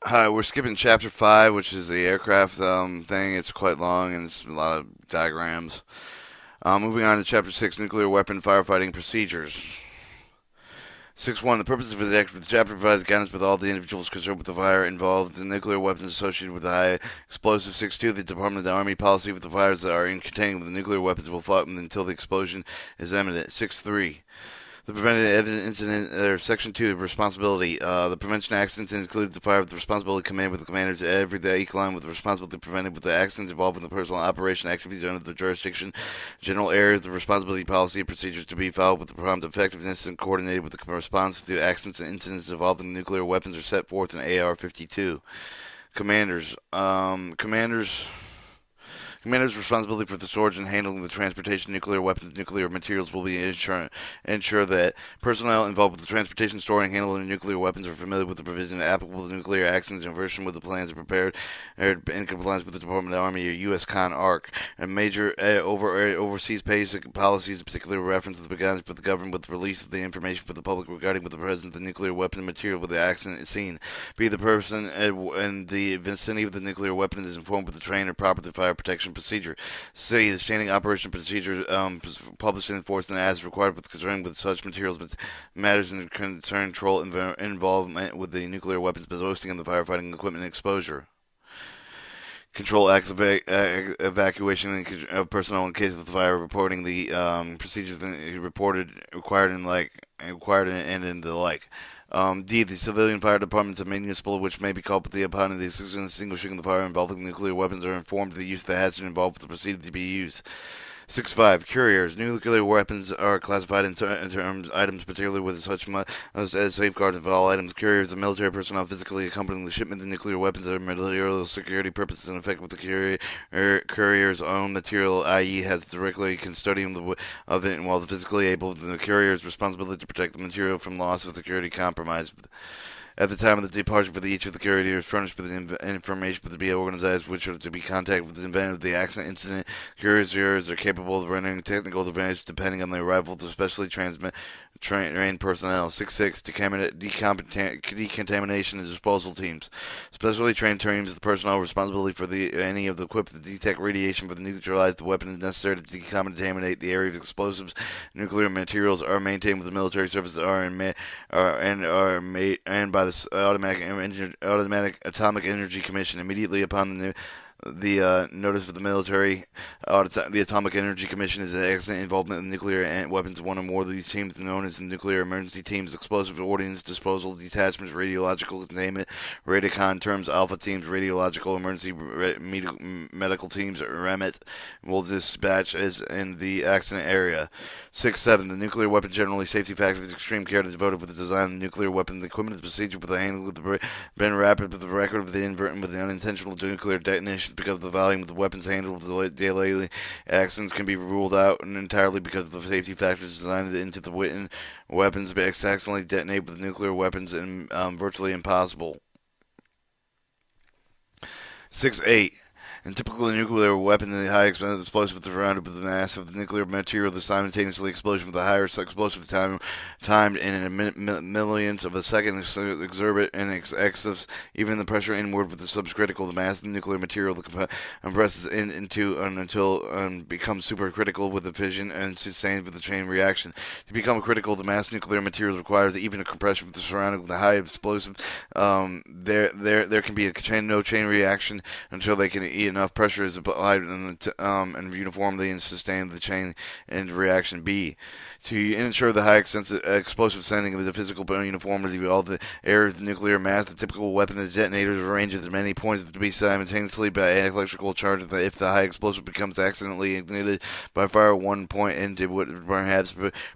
Hi, we're skipping chapter 5, which is the aircraft thing. It's quite long and it's a lot of diagrams. Moving on to chapter 6, nuclear weapon firefighting procedures. 6.1. The purpose of the chapter provides guidance with all the individuals concerned with the fire involved in nuclear weapons associated with the high explosive. 6.2. The Department of the Army policy with the fires that are in containing with the nuclear weapons will fight until the explosion is imminent. 6.3. The Preventive Incident, Section 2, Responsibility. The prevention accidents include the fire with the responsibility command with the commanders every day equine with the responsibility prevented with the accidents involved in the personal operation activities under the jurisdiction. General areas, the responsibility policy and procedures to be followed with the prompt effectiveness and coordinated with the response to accidents and incidents involving nuclear weapons are set forth in AR 52. Commanders. Commander's responsibility for the storage and handling of the transportation of nuclear weapons and nuclear materials will be ensure that personnel involved with the transportation, storing, and handling of nuclear weapons are familiar with the provision applicable to nuclear accidents in version with the plans prepared in compliance with the Department of the Army or U.S. Con Arc. And major overseas basic policies, particularly reference to the guidance for the government with the release of the information for the public regarding with the presence of the nuclear weapon material with the accident scene. B. The person in the vicinity of the nuclear weapon is informed with the train or proper fire protection procedure. C. The standing operation procedure published and enforced as required with concerning with such materials but matters in concern control involvement with the nuclear weapons boasting and the firefighting equipment exposure. Control acts of evacuation of personnel in case of the fire, reporting the procedures reported required and in the like. D. The civilian fire departments of municipal which may be called upon the assistance in extinguishing the fire involving nuclear weapons are informed of the use of the hazard involved with the procedure to be used. 6.5. Couriers. Nuclear weapons are classified in terms items, particularly with such as safeguards of all items. Couriers, the military personnel physically accompanying the shipment of nuclear weapons for material security purposes in effect with the courier's own material, i.e., has directly custodian of it, and while physically able, the courier's responsibility to protect the material from loss of security compromise. At the time of the departure for each of the couriers furnished with information for the BA organizers which are to be contacted with the event of the accident incident. Couriers are capable of rendering technical advantage depending on the arrival of specially trained personnel. 6.6. Decontamination and disposal teams. Specially trained teams of the personnel responsibility for any of the equipment to detect radiation for the neutralize the weapons necessary to decontaminate the area of explosives. Nuclear materials are maintained with the military services and by the Automatic Atomic Energy Commission immediately upon the notice of the military. The Atomic Energy Commission is an accident involvement in nuclear weapons. One or more of these teams, known as the nuclear emergency teams, explosive ordnance disposal detachments, radiological containment, Radicon terms, alpha teams, radiological emergency medical teams, REMIT, will dispatch as in the accident area. 6.7. The nuclear weapon generally safety factors extreme care to devoted with the design of the nuclear weapon, the equipment, the procedure with the handling of the been rapid with the record of the inadvertent with the unintentional nuclear detonation because of the volume of the weapons handled with the daily accidents can be ruled out entirely because of the safety factors designed into the weapons accidentally detonate with nuclear weapons and virtually impossible. 6.8. In typical nuclear weapon, the high explosive surrounded with the mass of the nuclear material, the simultaneously explosion with the higher explosive timed in a millionth of a second exerted and excess even the pressure inward with the subcritical. The mass of the nuclear material compresses into until becomes supercritical with the fission and sustained with the chain reaction. To become critical, the mass nuclear material requires even a compression with the surrounding with the high explosive. There can be no chain reaction until they can enough pressure is applied and uniformly and sustain the chain and reaction. B. To ensure the high explosive sending of the physical uniformity of all the areas of the nuclear mass, the typical weapon is detonators arranged at many points to be simultaneously by electrical charges. If the high explosive becomes accidentally ignited by fire at one point into what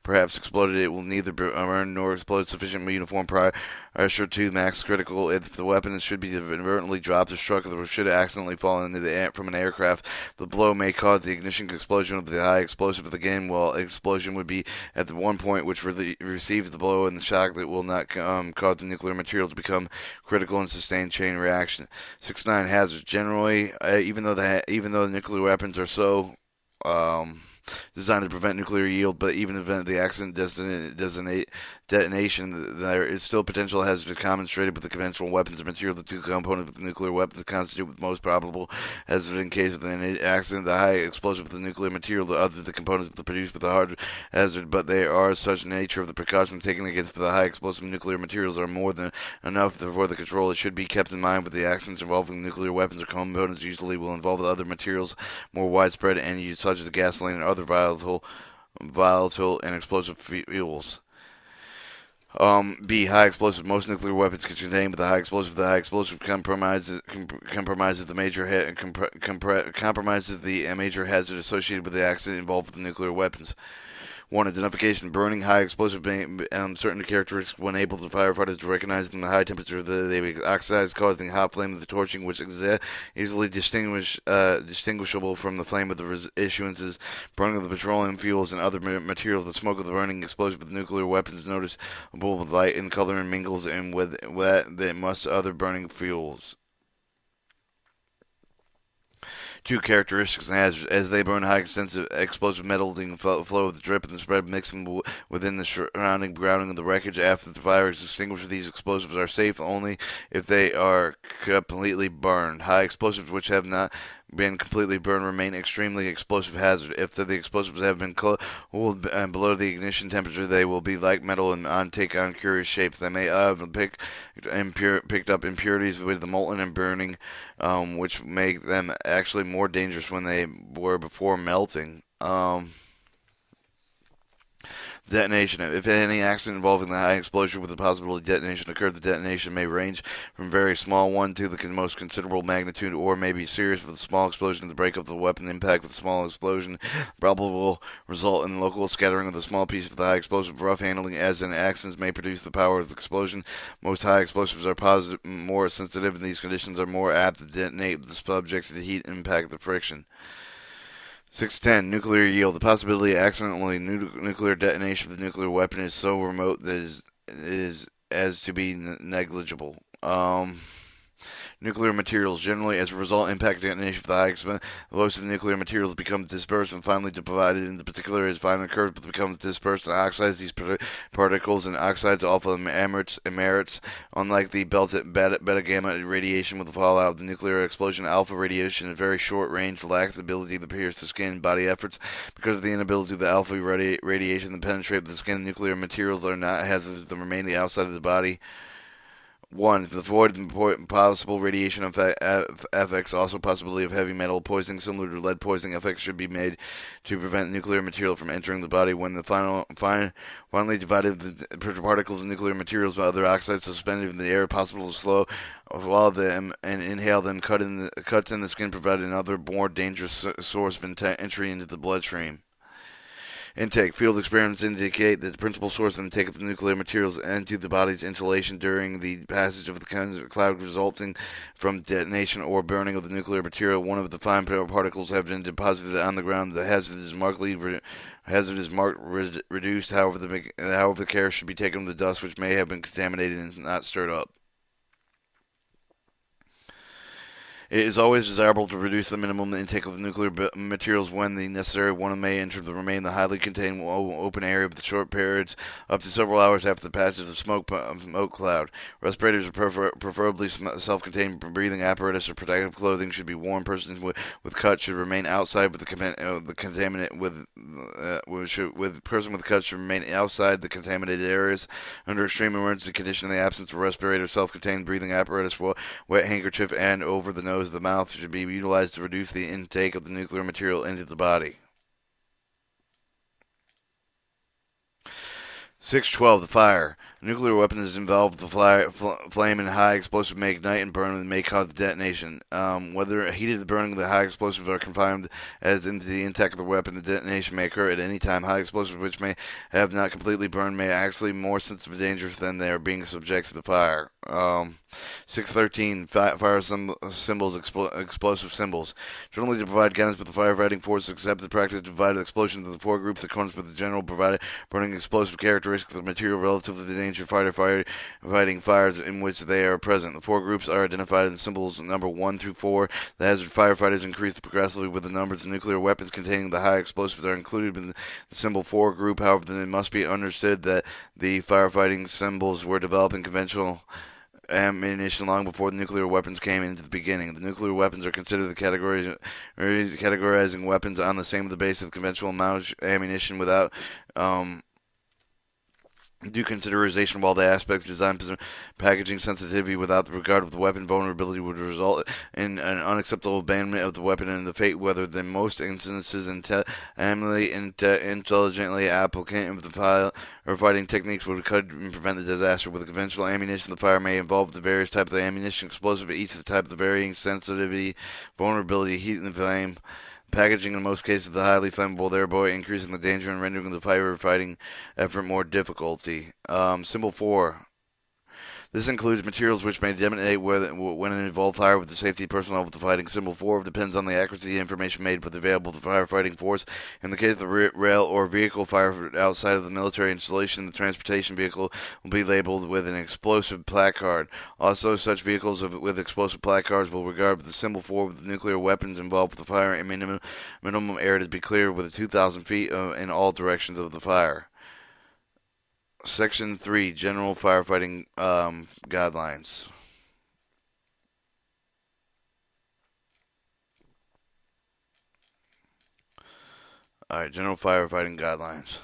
perhaps exploded, it will neither burn nor explode sufficient uniform pressure to max critical. If the weapon should be inadvertently dropped or struck or should accidentally fall into the air from an aircraft, the blow may cause the ignition explosion of the high explosive again, while explosion would be at the one point which receives the blow and the shock that will not cause the nuclear material to become critical and sustain chain reaction. 6.9. Hazards. Generally, even though the nuclear weapons are so designed to prevent nuclear yield, but even if the accident detonation, there is still potential hazard demonstrated with the conventional weapons and material. The two components of the nuclear weapons constitute with most probable hazard in case of an accident. The high explosive of the nuclear material, the other the components produced with the hard hazard, but they are such nature of the precautions taken against the high explosive nuclear materials are more than enough for the control. It should be kept in mind with the accidents involving nuclear weapons or components usually will involve other materials more widespread and used, such as gasoline and other volatile and explosive fuels. B. High explosive. Most nuclear weapons can contain, but the high explosive. The high explosive compromises the major compromises the major hazard associated with the accident involved with the nuclear weapons. 1. Identification. Burning high explosive certain characteristics when able to firefighters to recognize them. The high temperature they oxidize, causing hot flame of the torching, which is easily distinguishable from the flame of the issuances. Burning of the petroleum fuels and other materials. The smoke of the burning explosive with nuclear weapons noticeable with light in color and mingles in with that must other burning fuels. 2. Characteristics and hazards. As they burn, high extensive explosive metal, the flow of the drip and the spread mixing within the surrounding grounding of the wreckage after the fire is extinguished. These explosives are safe only if they are completely burned. High explosives which have not been completely burned remain extremely explosive hazard. If the explosives have been cooled below the ignition temperature, they will be like metal and take on curious shapes. They may have picked up impurities with the molten and burning, which make them actually more dangerous when they were before melting. Detonation. If any accident involving the high explosion with the possibility of detonation occurred, the detonation may range from very small one to the most considerable magnitude, or may be serious with a small explosion. The break of the weapon impact with a small explosion probably will result in local scattering of the small piece of the high explosive. Rough handling, as in accidents, may produce the power of the explosion. Most high explosives are more sensitive in these conditions, are more apt to detonate the subject to the heat and impact the friction. 610. Nuclear yield. The possibility of accidentally nuclear detonation of the nuclear weapon is so remote that it is as to be negligible. Nuclear materials. Generally, as a result, impact detonation of the high explosive of the nuclear materials becomes dispersed and finally divided into particular as finally occurs, but becomes dispersed and oxides these particles and oxides alpha emerites. Unlike the beta gamma radiation with the fallout of the nuclear explosion, alpha radiation is very short range, lacks the ability to pierce the skin. Body efforts because of the inability of the alpha radiation to penetrate the skin. Nuclear materials are not hazardous to remain the outside of the body. 1. To avoid possible radiation effects, also possibility of heavy metal poisoning similar to lead poisoning effects should be made to prevent nuclear material from entering the body. When the finally divided the particles of nuclear materials by other oxides suspended in the air, possible to slow swallow them and inhale them. Cuts in the skin provide another more dangerous source of entry into the bloodstream. Intake. Field experiments indicate that the principal source of intake of the nuclear materials into the body's insulation during the passage of the cloud resulting from detonation or burning of the nuclear material. One of the fine particles have been deposited on the ground. The hazard is markedly reduced. However, the care should be taken with the dust, which may have been contaminated and not stirred up. It is always desirable to reduce the minimum intake of nuclear materials when the necessary one may enter the remain the highly contained open area of the short periods up to several hours after the passage of smoke cloud. Respirators are preferably self-contained breathing apparatus or protective clothing should be worn. Persons with cuts should remain outside with the contaminant with person with cuts should remain outside the contaminated areas. Under extreme emergency condition, in the absence of respirator, self-contained breathing apparatus, wet handkerchief, and over the nose of the mouth should be utilized to reduce the intake of the nuclear material into the body. 612. The fire. Nuclear weapons involved with the flame and high explosive may ignite and burn and may cause detonation. Whether heated burning of the high explosives are confined as into the intake of the weapon, the detonation may occur at any time. High explosives which may have not completely burned may actually be more sensitive and dangerous than they are being subject to the fire. 613. Fire symbols, explosive symbols. Generally to provide guidance with the firefighting force, accept the practice to divide the explosion into the four groups that comes with the general provided burning explosive characteristics characteristics of the material relative to the danger of fighting fires in which they are present. The four groups are identified in symbols number 1 through 4. The hazard firefighters increase progressively with the numbers of nuclear weapons containing the high explosives are included in the symbol 4 group. However, then it must be understood that the firefighting symbols were developed in conventional ammunition long before the nuclear weapons came into the beginning. The nuclear weapons are considered the categorizing weapons on the same basis of conventional ammunition without due consideration of all the aspects, design, packaging, sensitivity, without the regard of the weapon vulnerability would result in an unacceptable abandonment of the weapon and the fate whether than most instances intelligently applicant of the fire or fighting techniques would cut and prevent the disaster. With the conventional ammunition, the fire may involve the various types of ammunition, explosive, each of the type of the varying sensitivity, vulnerability, heat, and flame. Packaging in most cases the highly flammable, thereby increasing the danger and rendering the firefighting effort more difficulty. Symbol 4. This includes materials which may detonate when involve fire with the safety personnel of the fighting. Symbol 4 depends on the accuracy of the information made with available to the firefighting force. In the case of the rail or vehicle fire outside of the military installation, the transportation vehicle will be labeled with an explosive placard. Also, such vehicles with explosive placards will regard the symbol 4 with the nuclear weapons involved with the fire and minimum area to be cleared with 2,000 feet in all directions of the fire. Section 3, General Firefighting Guidelines. Alright, General Firefighting Guidelines.